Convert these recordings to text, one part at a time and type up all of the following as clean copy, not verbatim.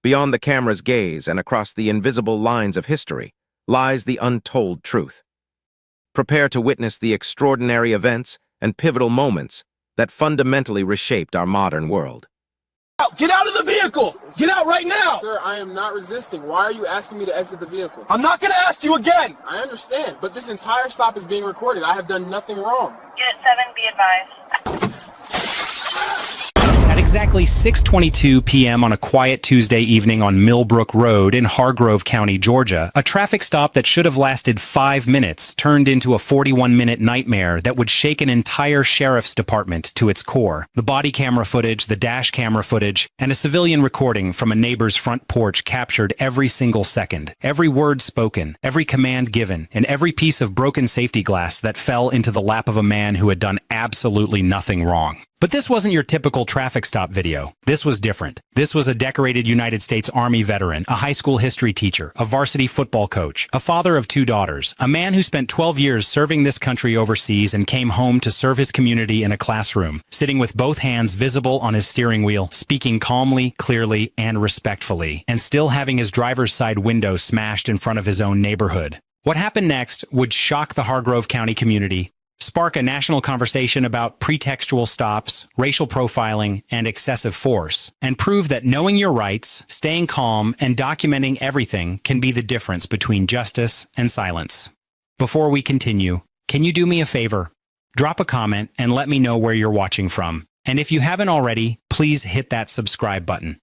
Beyond the camera's gaze and across the invisible lines of history lies the untold truth. Prepare to witness the extraordinary events and pivotal moments that fundamentally reshaped our modern world. Get out of the vehicle! Get out right now! Sir, I am not resisting. Why are you asking me to exit the vehicle? I'm not gonna ask you again! I understand, but this entire stop is being recorded. I have done nothing wrong. Unit 7, be advised. At exactly 6:22 p.m. on a quiet Tuesday evening on Millbrook Road in Hargrove County, Georgia, a traffic stop that should have lasted 5 minutes turned into a 41-minute nightmare that would shake an entire sheriff's department to its core. The body camera footage, the dash camera footage, and a civilian recording from a neighbor's front porch captured every single second, every word spoken, every command given, and every piece of broken safety glass that fell into the lap of a man who had done absolutely nothing wrong. But this wasn't your typical traffic stop video. This was different. This was a decorated United States Army veteran, a high school history teacher, a varsity football coach, a father of 2 daughters, a man who spent 12 years serving this country overseas and came home to serve his community in a classroom, sitting with both hands visible on his steering wheel, speaking calmly, clearly, and respectfully, and still having his driver's side window smashed in front of his own neighborhood. What happened next would shock the Hargrove County community, spark a national conversation about pretextual stops, racial profiling, and excessive force, and prove that knowing your rights, staying calm, and documenting everything can be the difference between justice and silence. Before we continue, can you do me a favor? Drop a comment and let me know where you're watching from. And if you haven't already, please hit that subscribe button.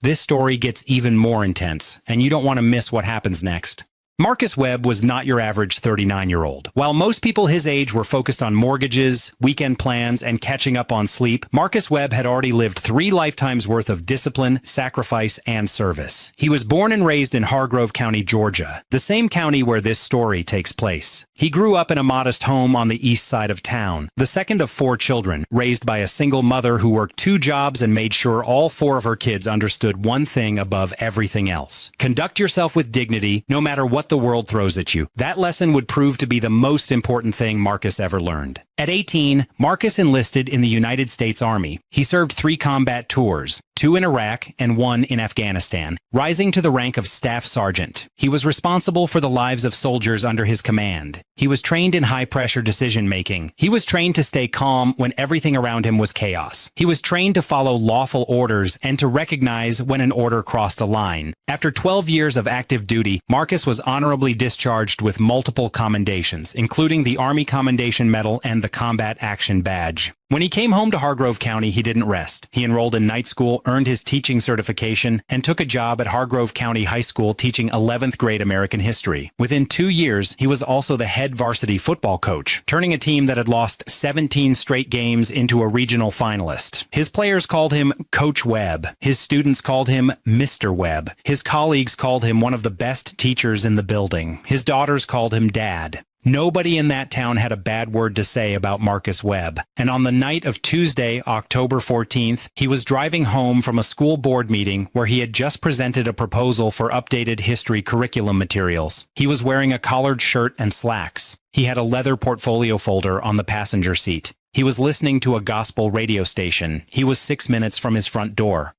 This story gets even more intense, and you don't want to miss what happens next. Marcus Webb was not your average 39-year-old. While most people his age were focused on mortgages, weekend plans, and catching up on sleep, Marcus Webb had already lived 3 lifetimes worth of discipline, sacrifice, and service. He was born and raised in Hargrove County, Georgia, the same county where this story takes place. He grew up in a modest home on the east side of town, the second of 4 children, raised by a single mother who worked 2 jobs and made sure all 4 of her kids understood one thing above everything else: conduct yourself with dignity, no matter what the world throws at you. That lesson would prove to be the most important thing Marcus ever learned. At 18, Marcus enlisted in the United States Army. He served 3 combat tours, 2 in Iraq and 1 in Afghanistan, rising to the rank of staff sergeant. He was responsible for the lives of soldiers under his command. He was trained in high-pressure decision-making. He was trained to stay calm when everything around him was chaos. He was trained to follow lawful orders and to recognize when an order crossed a line. After 12 years of active duty, Marcus was honorably discharged with multiple commendations, including the Army Commendation Medal and the Combat Action Badge. When he came home to Hargrove County, he didn't rest. He enrolled in night school, earned his teaching certification, and took a job at Hargrove County High School teaching 11th grade American history. Within 2 years, he was also the head varsity football coach, turning a team that had lost 17 straight games into a regional finalist. His players called him Coach Webb. His students called him Mr. Webb. His colleagues called him one of the best teachers in the building. His daughters called him Dad. Nobody in that town had a bad word to say about Marcus Webb. And on the night of Tuesday, October 14th, he was driving home from a school board meeting where he had just presented a proposal for updated history curriculum materials. He was wearing a collared shirt and slacks. He had a leather portfolio folder on the passenger seat. He was listening to a gospel radio station. He was 6 minutes from his front door.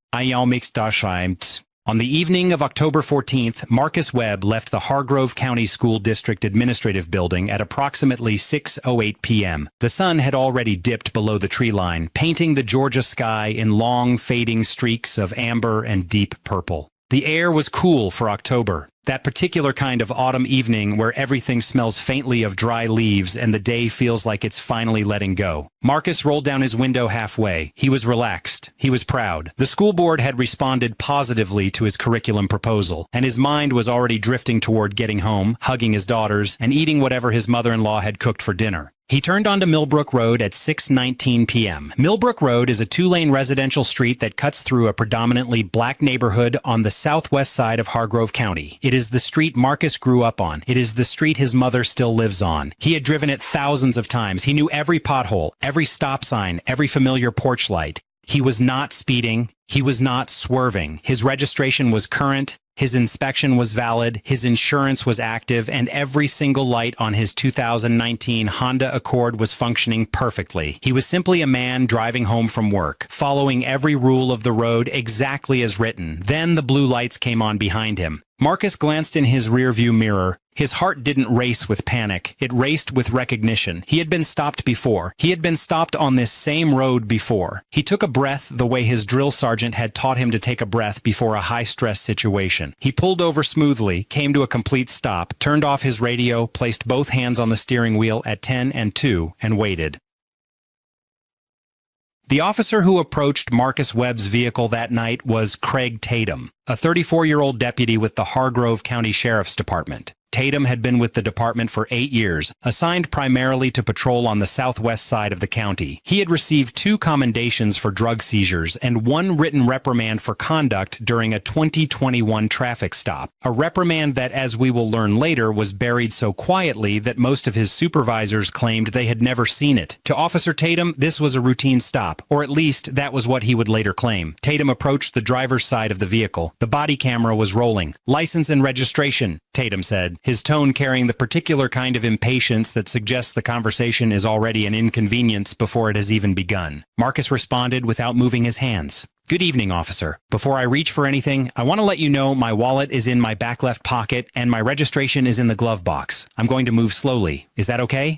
On the evening of October 14th, Marcus Webb left the Hargrove County School District Administrative Building at approximately 6:08 p.m. The sun had already dipped below the tree line, painting the Georgia sky in long, fading streaks of amber and deep purple. The air was cool for October, that particular kind of autumn evening where everything smells faintly of dry leaves and the day feels like it's finally letting go. Marcus rolled down his window halfway. He was relaxed. He was proud. The school board had responded positively to his curriculum proposal, and his mind was already drifting toward getting home, hugging his daughters, and eating whatever his mother-in-law had cooked for dinner. He turned onto Millbrook Road at 6:19 p.m. Millbrook Road is a 2-lane residential street that cuts through a predominantly black neighborhood on the southwest side of Hargrove County. It is the street Marcus grew up on. It is the street his mother still lives on. He had driven it thousands of times. He knew every pothole, every stop sign, every familiar porch light. He was not speeding. He was not swerving. His registration was current, His inspection was valid, his insurance was active, and every single light on his 2019 Honda Accord was functioning perfectly. He was simply a man driving home from work, following every rule of the road exactly as written. Then the blue lights came on behind him. Marcus glanced in his rearview mirror. His heart didn't race with panic. It raced with recognition. He had been stopped before. He had been stopped on this same road before. He took a breath the way his drill sergeant had taught him to take a breath before a high-stress situation. He pulled over smoothly, came to a complete stop, turned off his radio, placed both hands on the steering wheel at 10 and 2, and waited. The officer who approached Marcus Webb's vehicle that night was Craig Tatum, a 34-year-old deputy with the Hargrove County Sheriff's Department. Tatum had been with the department for 8 years, assigned primarily to patrol on the southwest side of the county. He had received 2 commendations for drug seizures and 1 written reprimand for conduct during a 2021 traffic stop. A reprimand that, as we will learn later, was buried so quietly that most of his supervisors claimed they had never seen it. To Officer Tatum, this was a routine stop, or at least that was what he would later claim. Tatum approached the driver's side of the vehicle. The body camera was rolling. "License and registration," Tatum said, his tone carrying the particular kind of impatience that suggests the conversation is already an inconvenience before it has even begun. Marcus responded without moving his hands. "Good evening, officer. Before I reach for anything, I want to let you know my wallet is in my back left pocket and my registration is in the glove box. I'm going to move slowly. Is that okay?"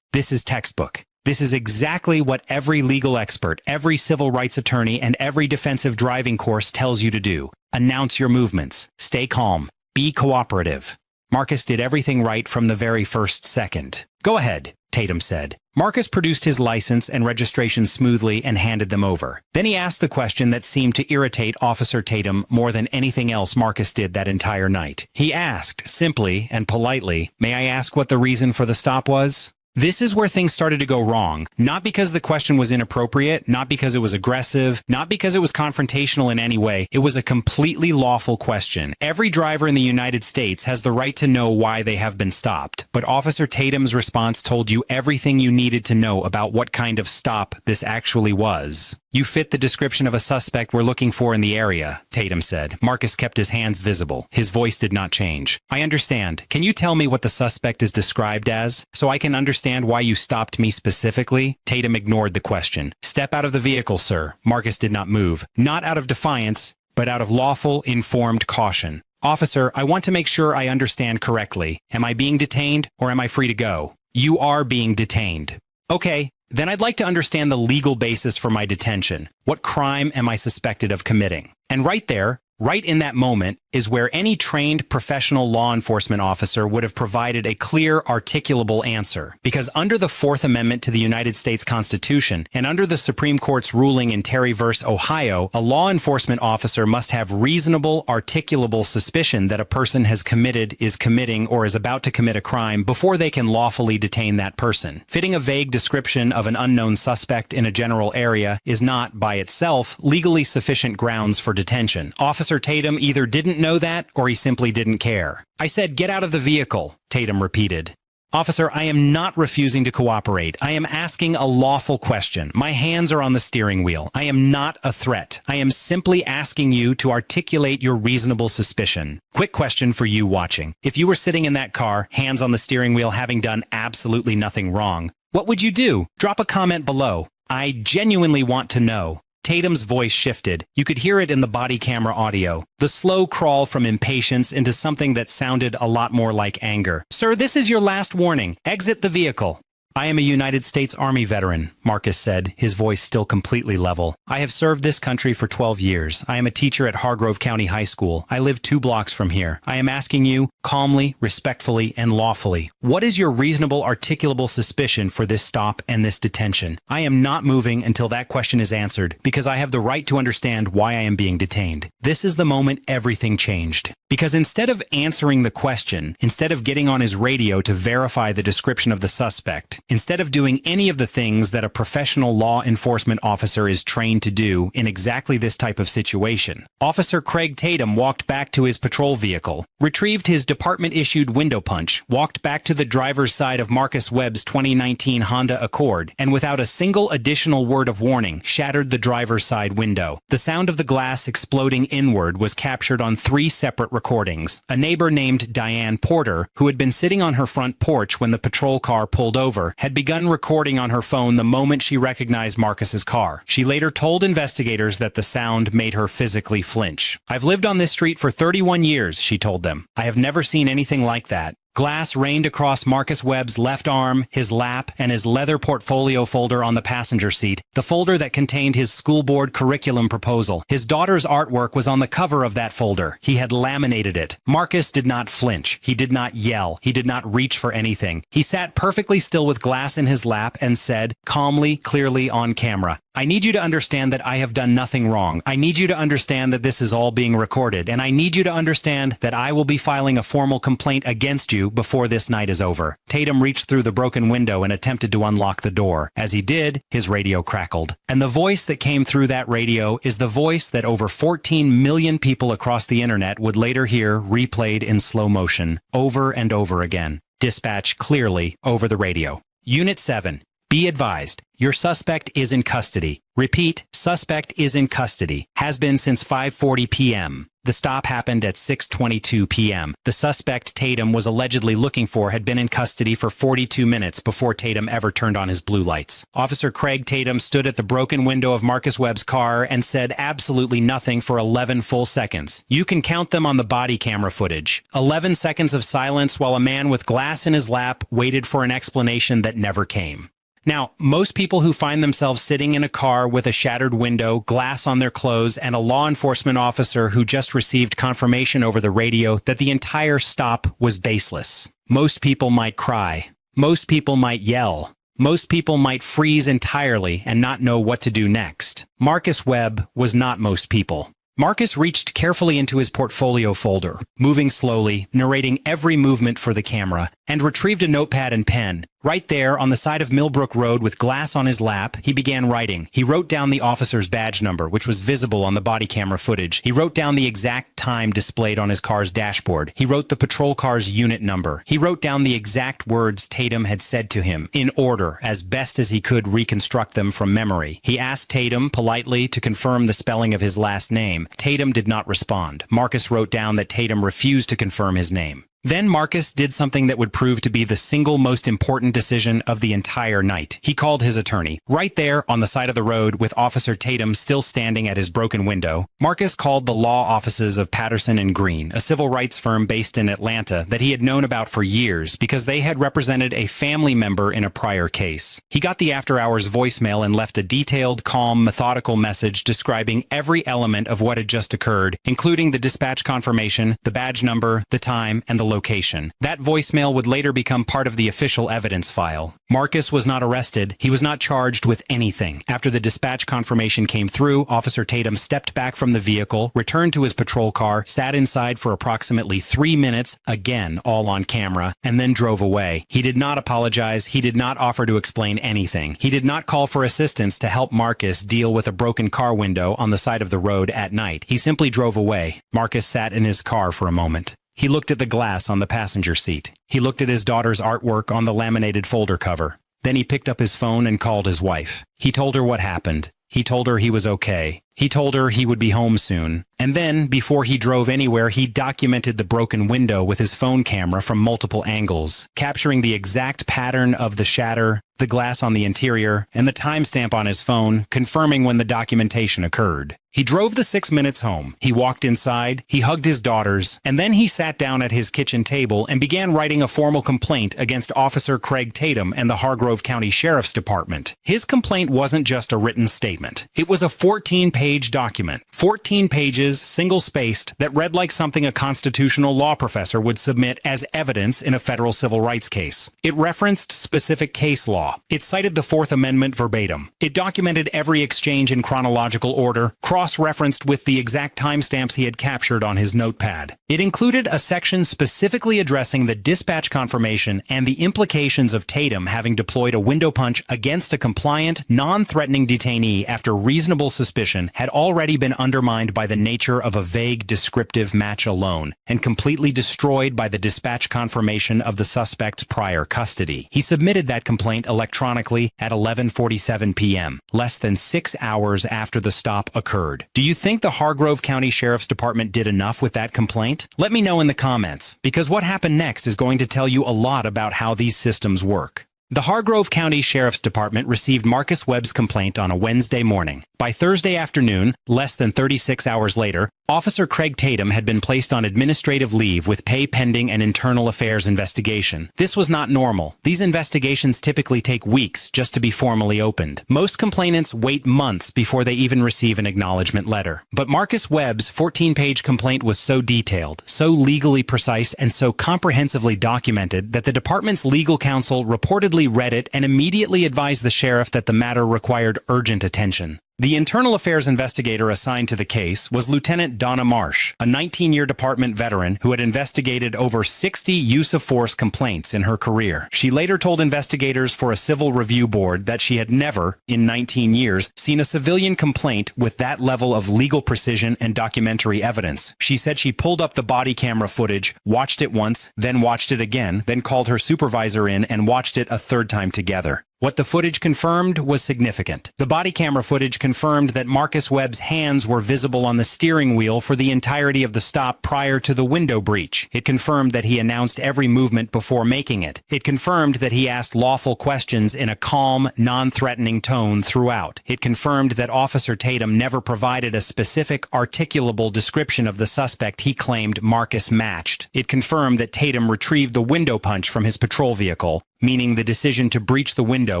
This is textbook. This is exactly what every legal expert, every civil rights attorney, and every defensive driving course tells you to do. Announce your movements. Stay calm. Be cooperative. Marcus did everything right from the very first second. "Go ahead," Tatum said. Marcus produced his license and registration smoothly and handed them over. Then he asked the question that seemed to irritate Officer Tatum more than anything else Marcus did that entire night. He asked, simply and politely, "May I ask what the reason for the stop was?" This is where things started to go wrong. Not because the question was inappropriate, not because it was aggressive, not because it was confrontational in any way. It was a completely lawful question. Every driver in the United States has the right to know why they have been stopped. But Officer Tatum's response told you everything you needed to know about what kind of stop this actually was. "You fit the description of a suspect we're looking for in the area," Tatum said. Marcus kept his hands visible. His voice did not change. "I understand. Can you tell me what the suspect is described as, so I can understand why you stopped me specifically?" Tatum ignored the question. "Step out of the vehicle, sir." Marcus did not move. Not out of defiance, but out of lawful, informed caution. "Officer, I want to make sure I understand correctly. Am I being detained, or am I free to go?" "You are being detained." "Okay. Then I'd like to understand the legal basis for my detention. What crime am I suspected of committing?" And right there, right in that moment, is where any trained professional law enforcement officer would have provided a clear, articulable answer. Because under the Fourth Amendment to the United States Constitution, and under the Supreme Court's ruling in Terry v. Ohio, a law enforcement officer must have reasonable, articulable suspicion that a person has committed, is committing, or is about to commit a crime before they can lawfully detain that person. Fitting a vague description of an unknown suspect in a general area is not, by itself, legally sufficient grounds for detention. Officer Tatum either didn't know that, or he simply didn't care. "I said, get out of the vehicle," Tatum repeated. "Officer, I am not refusing to cooperate. I am asking a lawful question. My hands are on the steering wheel. I am not a threat. I am simply asking you to articulate your reasonable suspicion." Quick question for you watching. If you were sitting in that car, hands on the steering wheel, having done absolutely nothing wrong, what would you do? Drop a comment below. I genuinely want to know. Tatum's voice shifted. You could hear it in the body camera audio. The slow crawl from impatience into something that sounded a lot more like anger. "Sir, this is your last warning. Exit the vehicle." "I am a United States Army veteran," Marcus said, his voice still completely level. "I have served this country for 12 years. I am a teacher at Hargrove County High School. I live 2 blocks from here. I am asking you, calmly, respectfully, and lawfully, what is your reasonable, articulable suspicion for this stop and this detention? I am not moving until that question is answered, because I have the right to understand why I am being detained." This is the moment everything changed. Because instead of answering the question, instead of getting on his radio to verify the description of the suspect, instead of doing any of the things that a professional law enforcement officer is trained to do in exactly this type of situation, Officer Craig Tatum walked back to his patrol vehicle, retrieved his department-issued window punch, walked back to the driver's side of Marcus Webb's 2019 Honda Accord, and without a single additional word of warning, shattered the driver's side window. The sound of the glass exploding inward was captured on 3 separate recordings. A neighbor named Diane Porter, who had been sitting on her front porch when the patrol car pulled over, had begun recording on her phone the moment she recognized Marcus's car. She later told investigators that the sound made her physically flinch. "I've lived on this street for 31 years, she told them. "I have never seen anything like that." Glass rained across Marcus Webb's left arm, his lap, and his leather portfolio folder on the passenger seat, the folder that contained his school board curriculum proposal. His daughter's artwork was on the cover of that folder. He had laminated it. Marcus did not flinch. He did not yell. He did not reach for anything. He sat perfectly still with Glass in his lap and said, calmly, clearly on camera, "I need you to understand that I have done nothing wrong. I need you to understand that this is all being recorded, and I need you to understand that I will be filing a formal complaint against you before this night is over." Tatum reached through the broken window and attempted to unlock the door. As he did, his radio crackled. And the voice that came through that radio is the voice that over 14 million people across the internet would later hear replayed in slow motion, over and over again. Dispatch clearly over the radio. Unit 7. Be advised, your suspect is in custody. Repeat, suspect is in custody. Has been since 5:40 p.m. The stop happened at 6:22 p.m. The suspect Tatum was allegedly looking for had been in custody for 42 minutes before Tatum ever turned on his blue lights. Officer Craig Tatum stood at the broken window of Marcus Webb's car and said absolutely nothing for 11 full seconds. You can count them on the body camera footage. 11 seconds of silence while a man with Glass in his lap waited for an explanation that never came. Now, most people who find themselves sitting in a car with a shattered window, glass on their clothes, and a law enforcement officer who just received confirmation over the radio that the entire stop was baseless. Most people might cry. Most people might yell. Most people might freeze entirely and not know what to do next. Marcus Webb was not most people. Marcus reached carefully into his portfolio folder, moving slowly, narrating every movement for the camera, and retrieved a notepad and pen. Right there, on the side of Millbrook Road with Glass on his lap, he began writing. He wrote down the officer's badge number, which was visible on the body camera footage. He wrote down the exact time displayed on his car's dashboard. He wrote the patrol car's unit number. He wrote down the exact words Tatum had said to him, in order, as best as he could reconstruct them from memory. He asked Tatum, politely, to confirm the spelling of his last name. Tatum did not respond. Marcus wrote down that Tatum refused to confirm his name. Then Marcus did something that would prove to be the single most important decision of the entire night. He called his attorney. Right there on the side of the road with Officer Tatum still standing at his broken window, Marcus called the law offices of Patterson and Green, a civil rights firm based in Atlanta that he had known about for years because they had represented a family member in a prior case. He got the after-hours voicemail and left a detailed, calm, methodical message describing every element of what had just occurred, including the dispatch confirmation, the badge number, the time, and the location. That voicemail would later become part of the official evidence file. Marcus was not arrested. He was not charged with anything. After the dispatch confirmation came through, Officer Tatum stepped back from the vehicle, returned to his patrol car, sat inside for approximately 3 minutes, again all on camera, and then drove away. He did not apologize. He did not offer to explain anything. He did not call for assistance to help Marcus deal with a broken car window on the side of the road at night. He simply drove away. Marcus sat in his car for a moment. He looked at the glass on the passenger seat. He looked at his daughter's artwork on the laminated folder cover. Then he picked up his phone and called his wife. He told her what happened. He told her he was okay. He told her he would be home soon. And then, before he drove anywhere, he documented the broken window with his phone camera from multiple angles, capturing the exact pattern of the shatter, the glass on the interior, and the timestamp on his phone, confirming when the documentation occurred. He drove the 6 minutes home. He walked inside, he hugged his daughters, and then he sat down at his kitchen table and began writing a formal complaint against Officer Craig Tatum and the Hargrove County Sheriff's Department. His complaint wasn't just a written statement. It was a 14-page document. 14 pages, single-spaced, that read like something a constitutional law professor would submit as evidence in a federal civil rights case. It referenced specific case law. It cited the Fourth Amendment verbatim. It documented every exchange in chronological order, cross-referenced with the exact timestamps he had captured on his notepad. It included a section specifically addressing the dispatch confirmation and the implications of Tatum having deployed a window punch against a compliant, non-threatening detainee after reasonable suspicion had already been undermined by the nature of a vague descriptive match alone, and completely destroyed by the dispatch confirmation of the suspect's prior custody. He submitted that complaint electronically at 11:47 p.m., less than 6 hours after the stop occurred. Do you think the Hargrove County Sheriff's Department did enough with that complaint? Let me know in the comments, because what happened next is going to tell you a lot about how these systems work. The Hargrove County Sheriff's Department received Marcus Webb's complaint on a Wednesday morning. By Thursday afternoon, less than 36 hours later, Officer Craig Tatum had been placed on administrative leave with pay pending an internal affairs investigation. This was not normal. These investigations typically take weeks just to be formally opened. Most complainants wait months before they even receive an acknowledgement letter. But Marcus Webb's 14-page complaint was so detailed, so legally precise, and so comprehensively documented that the department's legal counsel reportedly read it and immediately advised the sheriff that the matter required urgent attention. The internal affairs investigator assigned to the case was Lieutenant Donna Marsh, a 19-year department veteran who had investigated over 60 use-of-force complaints in her career. She later told investigators for a civil review board that she had never, in 19 years, seen a civilian complaint with that level of legal precision and documentary evidence. She said she pulled up the body camera footage, watched it once, then watched it again, then called her supervisor in and watched it a third time together. What the footage confirmed was significant. The body camera footage confirmed that Marcus Webb's hands were visible on the steering wheel for the entirety of the stop prior to the window breach. It confirmed that he announced every movement before making it. It confirmed that he asked lawful questions in a calm, non-threatening tone throughout. It confirmed that Officer Tatum never provided a specific, articulable description of the suspect he claimed Marcus matched. It confirmed that Tatum retrieved the window punch from his patrol vehicle, meaning the decision to breach the window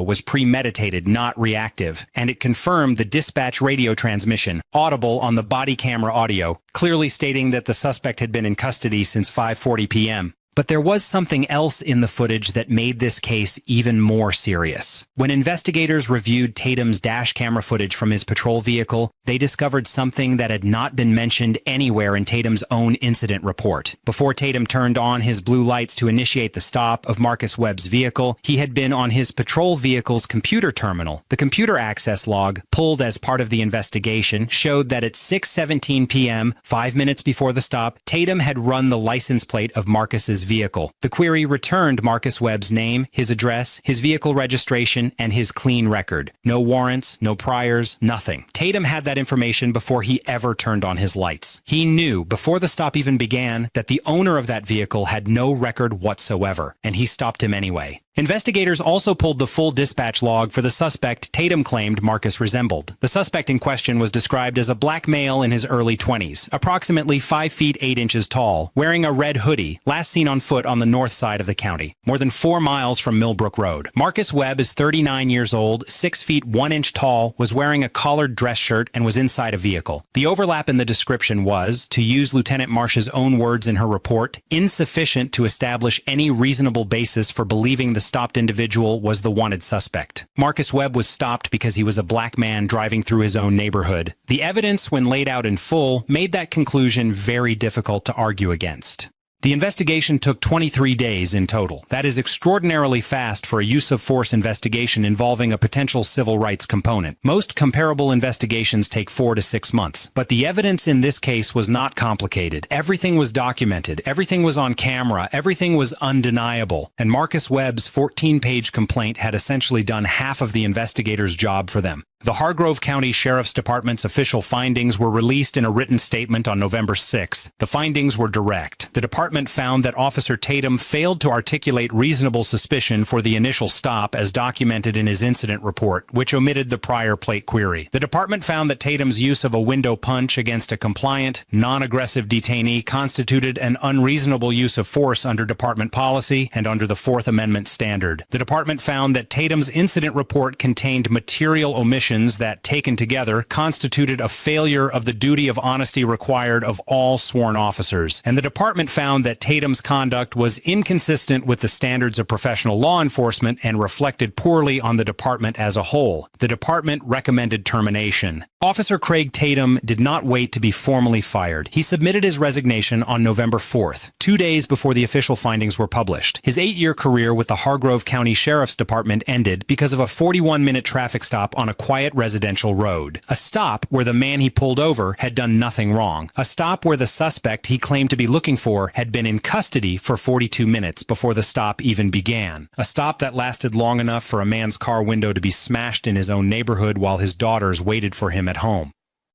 was premeditated, not reactive, and it confirmed the dispatch radio transmission, audible on the body camera audio, clearly stating that the suspect had been in custody since 5:40 p.m. But there was something else in the footage that made this case even more serious. When investigators reviewed Tatum's dash camera footage from his patrol vehicle, they discovered something that had not been mentioned anywhere in Tatum's own incident report. Before Tatum turned on his blue lights to initiate the stop of Marcus Webb's vehicle, he had been on his patrol vehicle's computer terminal. The computer access log, pulled as part of the investigation, showed that at 6:17 p.m., 5 minutes before the stop, Tatum had run the license plate of Marcus's vehicle. The query returned Marcus Webb's name, his address, his vehicle registration, and his clean record. No warrants, no priors, nothing. Tatum had that information before he ever turned on his lights. He knew, before the stop even began, that the owner of that vehicle had no record whatsoever, and he stopped him anyway. Investigators also pulled the full dispatch log for the suspect Tatum claimed Marcus resembled. The suspect in question was described as a black male in his early 20s, approximately 5 feet 8 inches tall, wearing a red hoodie, last seen on foot on the north side of the county, more than 4 miles from Millbrook Road. Marcus Webb is 39 years old, 6 feet 1 inch tall, was wearing a collared dress shirt, and was inside a vehicle. The overlap in the description was, to use Lieutenant Marsh's own words in her report, insufficient to establish any reasonable basis for believing the stopped individual was the wanted suspect. Marcus Webb was stopped because he was a black man driving through his own neighborhood. The evidence, when laid out in full, made that conclusion very difficult to argue against. The investigation took 23 days in total. That is extraordinarily fast for a use-of-force investigation involving a potential civil rights component. Most comparable investigations take 4 to 6 months. But the evidence in this case was not complicated. Everything was documented. Everything was on camera. Everything was undeniable. And Marcus Webb's 14-page complaint had essentially done half of the investigator's job for them. The Hargrove County Sheriff's Department's official findings were released in a written statement on November 6th. The findings were direct. The department found that Officer Tatum failed to articulate reasonable suspicion for the initial stop as documented in his incident report, which omitted the prior plate query. The department found that Tatum's use of a window punch against a compliant, non-aggressive detainee constituted an unreasonable use of force under department policy and under the Fourth Amendment standard. The department found that Tatum's incident report contained material omissions that, taken together, constituted a failure of the duty of honesty required of all sworn officers. And the department found that Tatum's conduct was inconsistent with the standards of professional law enforcement and reflected poorly on the department as a whole. The department recommended termination. Officer Craig Tatum did not wait to be formally fired. He submitted his resignation on November 4th, 2 days before the official findings were published. His 8-year career with the Hargrove County Sheriff's Department ended because of a 41-minute traffic stop on a quiet quiet residential road. A stop where the man he pulled over had done nothing wrong. A stop where the suspect he claimed to be looking for had been in custody for 42 minutes before the stop even began. A stop that lasted long enough for a man's car window to be smashed in his own neighborhood while his daughters waited for him at home.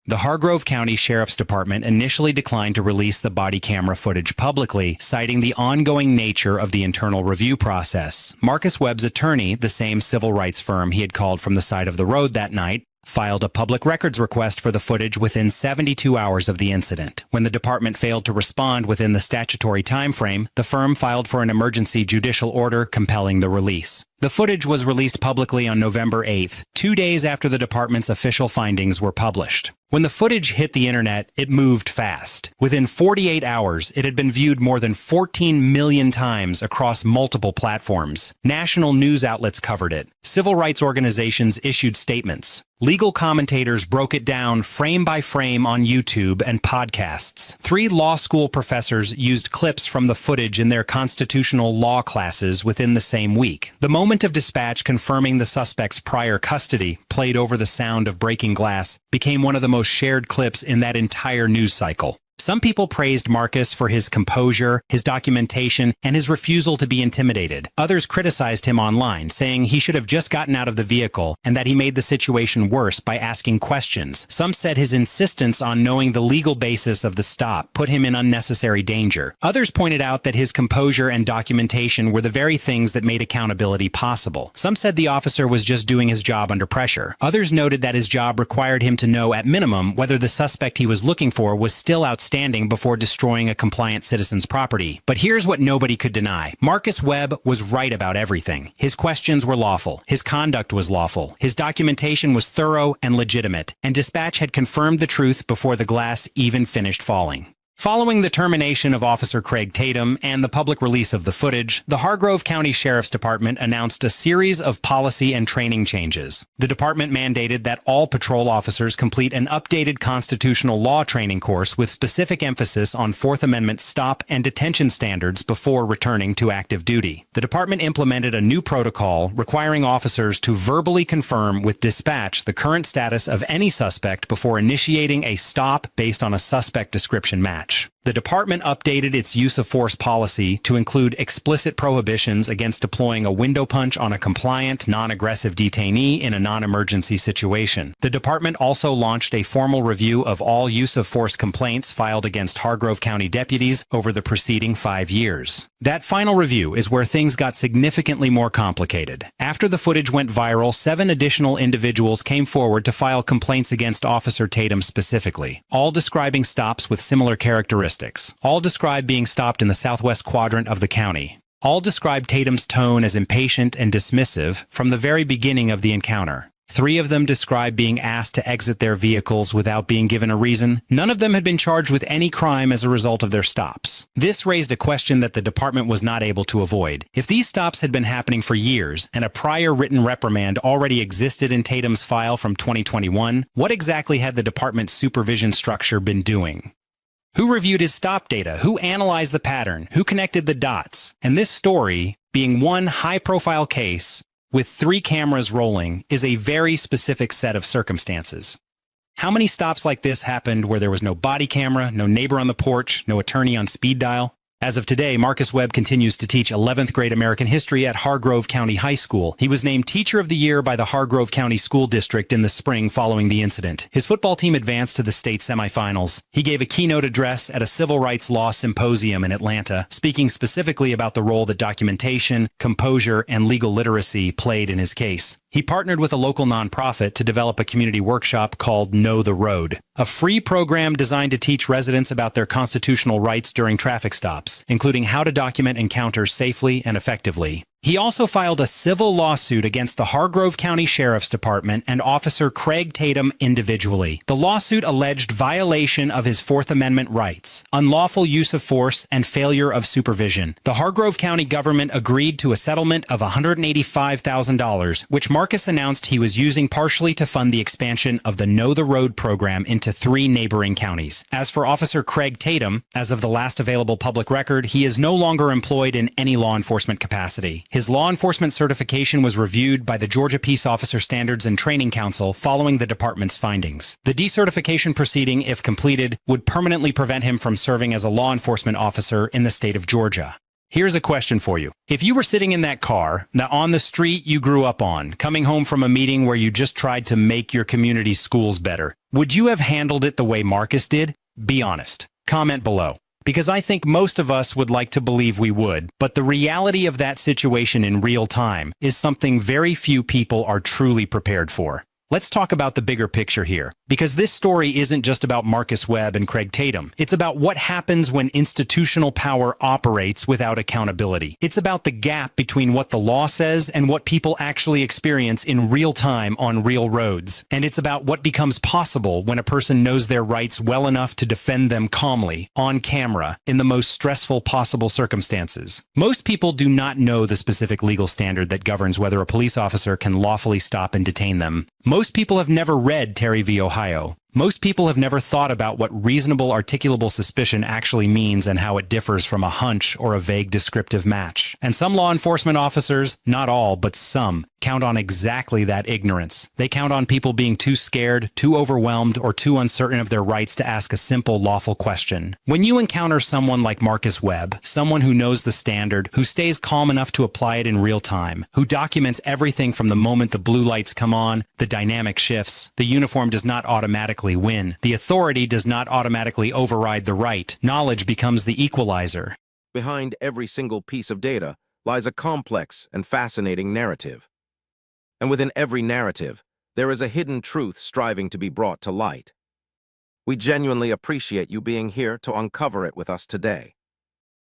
The Hargrove County Sheriff's Department initially declined to release the body camera footage publicly, citing the ongoing nature of the internal review process. Marcus Webb's attorney, the same civil rights firm he had called from the side of the road that night, filed a public records request for the footage within 72 hours of the incident. When the department failed to respond within the statutory time frame, the firm filed for an emergency judicial order compelling the release. The footage was released publicly on November 8th, 2 days after the department's official findings were published. When the footage hit the internet, it moved fast. Within 48 hours, it had been viewed more than 14 million times across multiple platforms. National news outlets covered it. Civil rights organizations issued statements. Legal commentators broke it down frame by frame on YouTube and podcasts. 3 law school professors used clips from the footage in their constitutional law classes within the same week. The moment of dispatch confirming the suspect's prior custody, played over the sound of breaking glass, became one of the most shared clips in that entire news cycle. Some people praised Marcus for his composure, his documentation, and his refusal to be intimidated. Others criticized him online, saying he should have just gotten out of the vehicle and that he made the situation worse by asking questions. Some said his insistence on knowing the legal basis of the stop put him in unnecessary danger. Others pointed out that his composure and documentation were the very things that made accountability possible. Some said the officer was just doing his job under pressure. Others noted that his job required him to know at minimum whether the suspect he was looking for was still outstanding before destroying a compliant citizen's property. But here's what nobody could deny. Marcus Webb was right about everything. His questions were lawful. His conduct was lawful. His documentation was thorough and legitimate. And dispatch had confirmed the truth before the glass even finished falling. Following the termination of Officer Craig Tatum and the public release of the footage, the Hargrove County Sheriff's Department announced a series of policy and training changes. The department mandated that all patrol officers complete an updated constitutional law training course with specific emphasis on Fourth Amendment stop and detention standards before returning to active duty. The department implemented a new protocol requiring officers to verbally confirm with dispatch the current status of any suspect before initiating a stop based on a suspect description match. The department updated its use of force policy to include explicit prohibitions against deploying a window punch on a compliant, non-aggressive detainee in a non-emergency situation. The department also launched a formal review of all use of force complaints filed against Hargrove County deputies over the preceding 5 years. That final review is where things got significantly more complicated. After the footage went viral, 7 additional individuals came forward to file complaints against Officer Tatum specifically, all describing stops with similar characteristics. All described being stopped in the southwest quadrant of the county. All described Tatum's tone as impatient and dismissive from the very beginning of the encounter. 3 of them described being asked to exit their vehicles without being given a reason. None of them had been charged with any crime as a result of their stops. This raised a question that the department was not able to avoid. If these stops had been happening for years and a prior written reprimand already existed in Tatum's file from 2021, what exactly had the department's supervision structure been doing? Who reviewed his stop data? Who analyzed the pattern? Who connected the dots? And this story, being one high-profile case with 3 cameras rolling, is a very specific set of circumstances. How many stops like this happened where there was no body camera, no neighbor on the porch, no attorney on speed dial? As of today, Marcus Webb continues to teach 11th grade American history at Hargrove County High School. He was named Teacher of the Year by the Hargrove County School District in the spring following the incident. His football team advanced to the state semifinals. He gave a keynote address at a civil rights law symposium in Atlanta, speaking specifically about the role that documentation, composure, and legal literacy played in his case. He partnered with a local nonprofit to develop a community workshop called Know the Road, a free program designed to teach residents about their constitutional rights during traffic stops, including how to document encounters safely and effectively. He also filed a civil lawsuit against the Hargrove County Sheriff's Department and Officer Craig Tatum individually. The lawsuit alleged violation of his Fourth Amendment rights, unlawful use of force, and failure of supervision. The Hargrove County government agreed to a settlement of $185,000, which Marcus announced he was using partially to fund the expansion of the Know the Road program into 3 neighboring counties. As for Officer Craig Tatum, as of the last available public record, he is no longer employed in any law enforcement capacity. His law enforcement certification was reviewed by the Georgia Peace Officer Standards and Training Council following the department's findings. The decertification proceeding, if completed, would permanently prevent him from serving as a law enforcement officer in the state of Georgia. Here's a question for you. If you were sitting in that car, on the street you grew up on, coming home from a meeting where you just tried to make your community's schools better, would you have handled it the way Marcus did? Be honest. Comment below. Because I think most of us would like to believe we would, but the reality of that situation in real time is something very few people are truly prepared for. Let's talk about the bigger picture here, because this story isn't just about Marcus Webb and Craig Tatum. It's about what happens when institutional power operates without accountability. It's about the gap between what the law says and what people actually experience in real time on real roads. And it's about what becomes possible when a person knows their rights well enough to defend them calmly, on camera, in the most stressful possible circumstances. Most people do not know the specific legal standard that governs whether a police officer can lawfully stop and detain them. Most people have never read Terry v. Ohio. Most people have never thought about what reasonable articulable suspicion actually means and how it differs from a hunch or a vague descriptive match. And some law enforcement officers, not all, but some, count on exactly that ignorance. They count on people being too scared, too overwhelmed, or too uncertain of their rights to ask a simple, lawful question. When you encounter someone like Marcus Webb, someone who knows the standard, who stays calm enough to apply it in real time, who documents everything from the moment the blue lights come on, the dynamic shifts, the uniform does not automatically win, the authority does not automatically override the right, knowledge becomes the equalizer. Behind every single piece of data lies a complex and fascinating narrative. And within every narrative, there is a hidden truth striving to be brought to light. We genuinely appreciate you being here to uncover it with us today.